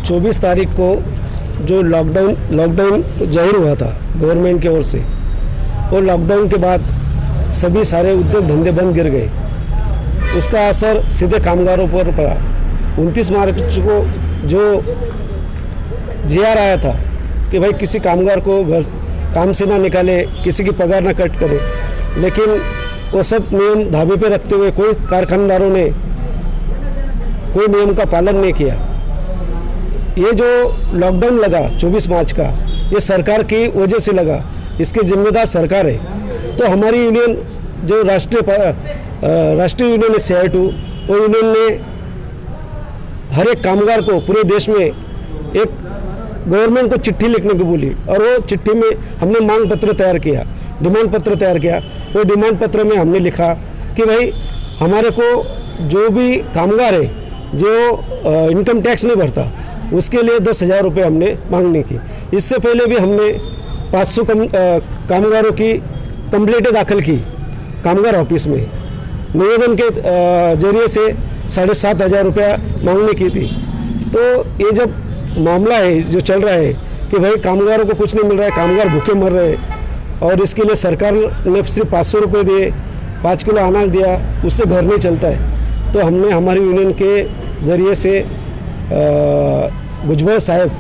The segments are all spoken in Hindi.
24 तारीख को जो लॉकडाउन जाहिर हुआ था गवर्नमेंट की ओर से, और लॉकडाउन के बाद सभी सारे उद्योग धंधे बंद गिर गए। उसका असर सीधे कामगारों पर पड़ा। 29 मार्च को जो GR आया था कि भाई किसी कामगार को घर काम से ना निकाले, किसी की पगार ना कट करे, लेकिन वो सब नियम धाबे पे रखते हुए कोई कारखानदारों ने कोई नियम का पालन नहीं किया। ये जो लॉकडाउन लगा 24 मार्च का, ये सरकार की वजह से लगा, इसकी जिम्मेदार सरकार है। तो हमारी यूनियन जो राष्ट्रीय यूनियन है CI2, वो यूनियन ने हर एक कामगार को पूरे देश में एक गवर्नमेंट को चिट्ठी लिखने को बोली, और वो चिट्ठी में हमने मांग पत्र तैयार किया, डिमांड पत्र तैयार किया। वो डिमांड पत्र में हमने लिखा कि भाई हमारे को जो भी कामगार है जो इनकम टैक्स नहीं भरता, उसके लिए 10,000 रुपये हमने मांगने की। इससे पहले भी हमने 500 कामगारों की कंप्लेंटें दाखिल की कामगार ऑफिस में, निवेदन के जरिए से 7,500 रुपया मांगने की थी। तो ये जब मामला है जो चल रहा है कि भाई कामगारों को कुछ नहीं मिल रहा है, कामगार भूखे मर रहे हैं, और इसके लिए सरकार ने सिर्फ 500 रुपये दिए, 5 किलो अनाज दिया, उससे घर नहीं चलता है। तो हमने हमारी यूनियन के ज़रिए से भुजबल साहब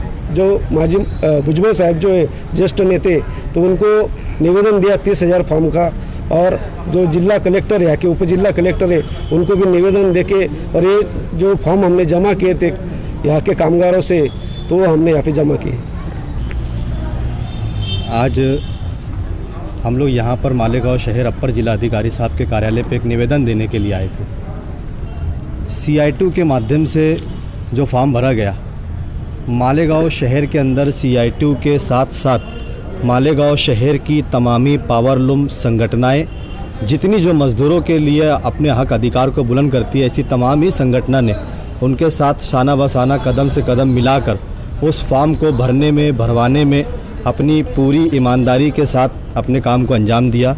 जो है ज्येष्ठ नेते, तो उनको निवेदन दिया 30,000 फॉर्म का, और जो जिला कलेक्टर यहाँ के उप जिला कलेक्टर है उनको भी निवेदन देके, और ये जो फॉर्म हमने जमा किए थे यहाँ के कामगारों से, तो वो हमने यहाँ पे जमा किए। आज हम लोग यहाँ पर मालेगांव शहर अपर जिला अधिकारी साहब के कार्यालय पे एक निवेदन देने के लिए आए थे। CI2 के माध्यम से जो फॉर्म भरा गया, मालेगांव शहर के अंदर CI2 के साथ साथ मालेगांव शहर की तमामी पावरलूम संगठनाएं, जितनी जो मज़दूरों के लिए अपने हक अधिकार को बुलंद करती है, ऐसी तमाम ही संगठनों ने उनके साथ शाना बसाना कदम से कदम मिलाकर उस फॉर्म को भरवाने में अपनी पूरी ईमानदारी के साथ अपने काम को अंजाम दिया।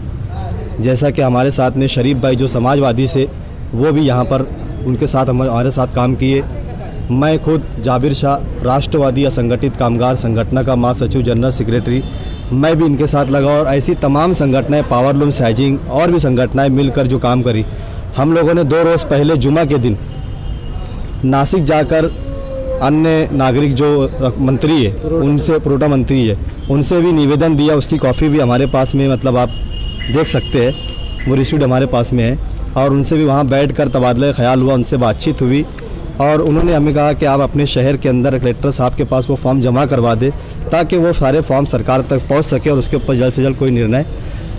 जैसा कि हमारे साथ में शरीफ भाई जो समाजवादी से, वो भी यहाँ पर उनके साथ हमारे साथ काम किए। मैं खुद जाबिर शाह राष्ट्रवादी असंगठित कामगार संगठन का महासचिव जनरल सेक्रेटरी, मैं भी इनके साथ लगा, और ऐसी तमाम संगठनाएं पावरलूम साइजिंग और भी संगठनाएं मिलकर जो काम करी। हम लोगों ने 2 रोज़ पहले जुमा के दिन नासिक जाकर अन्य नागरिक जो मंत्री है उनसे, प्रोटा मंत्री है, उनसे भी निवेदन दिया। उसकी कॉपी भी हमारे पास में, मतलब आप देख सकते हैं, वो रिसीव्ड हमारे पास में है। और उनसे भी वहाँ बैठकर तबादला ख्याल हुआ, उनसे बातचीत हुई, और उन्होंने हमें कहा कि आप अपने शहर के अंदर कलेक्टर साहब के पास वो फॉर्म जमा करवा दें, ताकि वो सारे फॉर्म सरकार तक पहुँच सके और उसके ऊपर जल्द से जल्द कोई निर्णय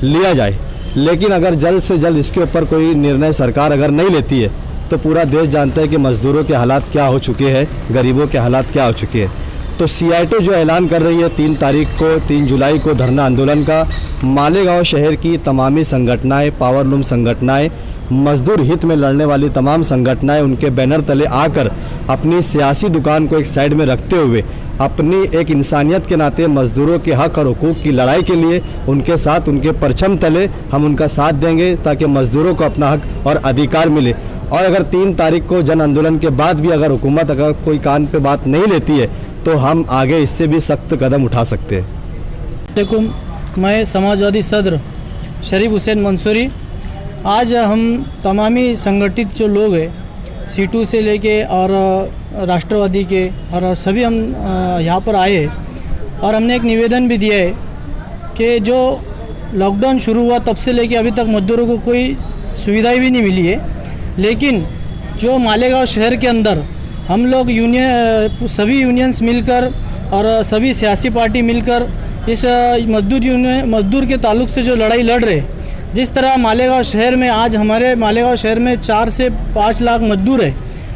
लिया जाए। लेकिन अगर जल्द से जल्द इसके ऊपर कोई निर्णय सरकार अगर नहीं लेती है, तो पूरा देश जानता है कि मज़दूरों के हालात क्या हो चुके हैं, गरीबों के हालात क्या हो चुके हैं। तो CI2 जो ऐलान कर रही है 3 जुलाई को धरना आंदोलन का, मालेगांव शहर की तमामी संगठनाएं, पावरलूम संगठनाएं, मजदूर हित में लड़ने वाली तमाम संगठनाएं उनके बैनर तले आकर अपनी सियासी दुकान को एक साइड में रखते हुए अपनी एक इंसानियत के नाते मजदूरों के हक और हुकूक की लड़ाई के लिए उनके साथ, उनके परचम तले हम उनका साथ देंगे, ताकि मजदूरों को अपना हक और अधिकार मिले। और अगर 3 तारीख को जन आंदोलन के बाद भी अगर हुकूमत अगर कोई कान पे बात नहीं लेती है, तो हम आगे इससे भी सख्त कदम उठा सकते हैं। देखो, मैं समाजवादी सदर शरीफ हुसैन मंसूरी, आज हम तमामी संगठित जो लोग हैं C2 से लेके और राष्ट्रवादी के, और सभी हम यहाँ पर आए हैं, और हमने एक निवेदन भी दिया है कि जो लॉकडाउन शुरू हुआ तब से लेके अभी तक मजदूरों को कोई सुविधाएं भी नहीं मिली है। लेकिन जो मालेगांव शहर के अंदर हम लोग सभी यूनियंस मिलकर और सभी सियासी पार्टी मिलकर इस मजदूर के ताल्लुक से जो लड़ाई लड़ रहे, जिस तरह मालेगांव शहर में आज हमारे मालेगांव शहर में 4 से 5 लाख मजदूर है,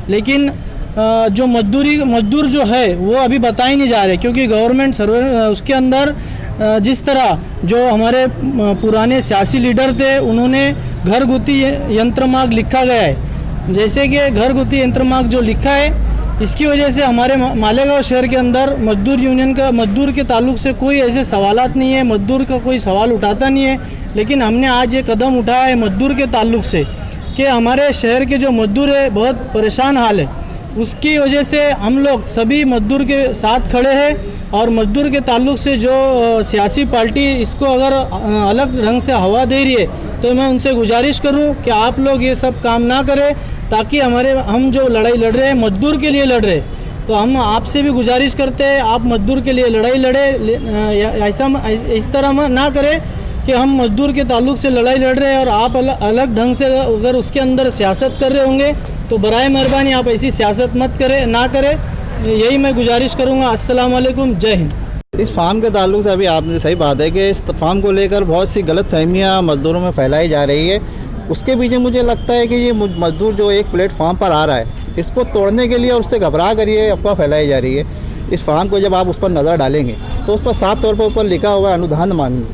लेकिन जो मजदूर जो है वो अभी बताए नहीं जा रहे, क्योंकि गवर्नमेंट सर्वे उसके अंदर जिस तरह जो हमारे पुराने सियासी लीडर थे उन्होंने घरगुती यंत्रमाग लिखा गया है, जैसे कि घरगुती यंत्रमाग जो लिखा है, इसकी वजह से हमारे मालेगांव शहर के अंदर मजदूर के ताल्लुक से कोई ऐसे सवालात नहीं है, मजदूर का कोई सवाल उठाता नहीं है। लेकिन हमने आज ये कदम उठाया है मजदूर के ताल्लुक से कि हमारे शहर के जो मजदूर है बहुत परेशान हाल है, उसकी वजह से हम लोग सभी मजदूर के साथ खड़े हैं और मजदूर के ताल्लुक से जो सियासी पार्टी इसको अगर अलग ढंग से हवा दे रही है तो मैं उनसे गुजारिश करूं कि आप लोग ये सब काम ना करें, ताकि हम जो लड़ाई लड़ रहे हैं मजदूर के लिए लड़ रहे हैं, तो हम आपसे भी गुजारिश करते हैं आप मजदूर के लिए लड़ाई लड़े। ऐसा इस तरह ना करें कि हम मजदूर के ताल्लुक से लड़ाई लड़ रहे हैं और आप अलग ढंग से अगर उसके अंदर सियासत कर रहे होंगे तो बराए मेहरबानी आप ऐसी सियासत मत करें, ना करें। यही मैं गुजारिश करूँगा। अस्सलाम वालेकुम, जय हिंद। इस फार्म के ताल्लुक से अभी आपने सही बात है कि इस फार्म को लेकर बहुत सी गलत फहमियाँ मज़दूरों में फैलाई जा रही है। उसके पीछे मुझे लगता है कि ये मज़दूर जो एक प्लेटफार्म पर आ रहा है, इसको तोड़ने के लिए और उससे घबरा कर ये अफवाह फैलाई जा रही है। इस फार्म को जब आप उस पर नज़र डालेंगे तो उस पर साफ तौर पर ऊपर लिखा हुआ है अनुदान मांगनी,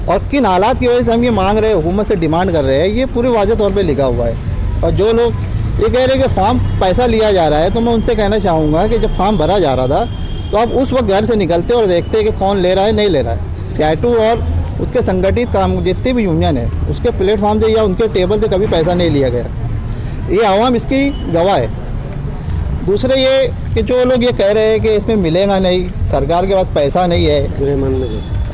और किन हालात की वजह से हम ये मांग रहे हैं, हुकूमत से डिमांड कर रहे हैं, ये पूरे वाज़ेह तौर पर लिखा हुआ है। और जो लोग ये कह रहे हैं कि फार्म पैसा लिया जा रहा है, तो मैं उनसे कहना चाहूँगा कि जब फार्म भरा जा रहा था तो आप उस वक्त घर से निकलते और देखते कि कौन ले रहा है नहीं ले रहा है। CI2 और उसके संगठित काम जितने भी यूनियन है उसके प्लेटफार्म से या उनके टेबल से कभी पैसा नहीं लिया गया। ये आवाम इसकी गवाह है। दूसरे ये कि जो लोग ये कह रहे हैं कि इसमें मिलेगा नहीं, सरकार के पास पैसा नहीं है,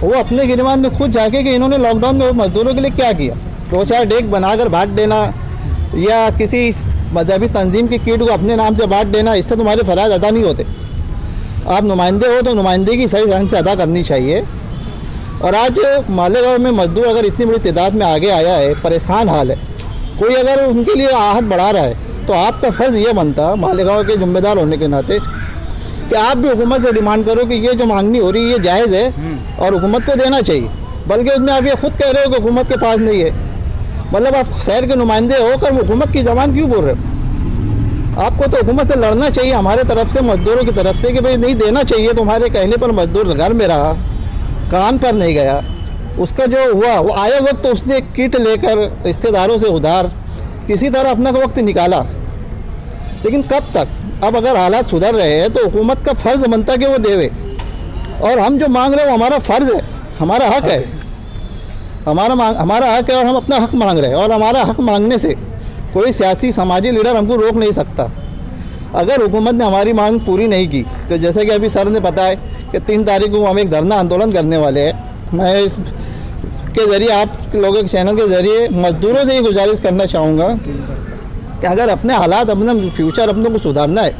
वो अपने गिरमान में खुद जाके कि इन्होंने लॉकडाउन में मजदूरों के लिए क्या किया। 2-4 डेग बनाकर बांट देना या किसी मजहबी तंजीम की किट को अपने नाम से बांट देना, इससे तुम्हारे फ़राज़ अदा नहीं होते। आप नुमाइंदे हो तो नुमाइंदगी सही ढंग से अदा करनी चाहिए। और आज मालेगांव में मजदूर अगर इतनी बड़ी तादाद में आगे आया है, परेशान हाल है, कोई अगर उनके लिए आहत बढ़ा रहा है तो आपका फ़र्ज़ ये बनता मालेगांव के ज़िम्मेदार होने के नाते कि आप भी हुकूमत से डिमांड करो कि ये जो मांगनी हो रही है ये जायज़ है और हुकूमत को देना चाहिए। बल्कि उसमें आप ये खुद कह रहे हो कि हुकूमत के पास नहीं है, मतलब आप शहर के नुमाइंदे होकर हुकूमत की ज़बान क्यों बोल रहे हो? आपको तो हुकूमत से लड़ना चाहिए हमारे तरफ से, मजदूरों की तरफ से, कि भाई नहीं देना चाहिए। तुम्हारे कहने पर मजदूर घर में रहा, काम पर नहीं गया, उसका जो हुआ वो आए वक्त तो उसने किट लेकर रिश्तेदारों से उधार किसी तरह अपना वक्त निकाला। लेकिन कब तक? अब अगर हालात सुधर रहे हैं तो हुकूमत का फ़र्ज़ बनता कि वो देवे। और हम जो मांग रहे हैं वो हमारा फ़र्ज़ है, हमारा हक़ है, हमारा हक़ है और हम अपना हक़ मांग रहे हैं। और हमारा हक़ मांगने से कोई सियासी समाजी लीडर हमको रोक नहीं सकता। अगर हुकूमत ने हमारी मांग पूरी नहीं की तो जैसे कि अभी सर ने बताया कि 3 तारीख को हम एक धरना आंदोलन करने वाले हैं। मैं इस के ज़रिए आप लोगों के चैनल के ज़रिए मज़दूरों से ये गुजारिश करना चाहूँगा कि अगर अपने हालात, अपना फ्यूचर अपनों को सुधारना है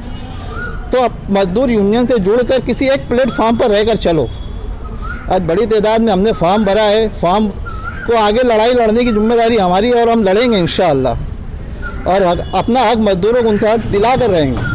तो अब मज़दूर यूनियन से जुड़कर किसी एक प्लेटफार्म पर रहकर चलो। आज बड़ी तादाद में हमने फार्म भरा है, फार्म को आगे लड़ाई लड़ने की जिम्मेदारी हमारी है और हम लड़ेंगे इंशाअल्लाह और अपना हक़ मज़दूरों को उनका हक़ दिला कर रहेंगे।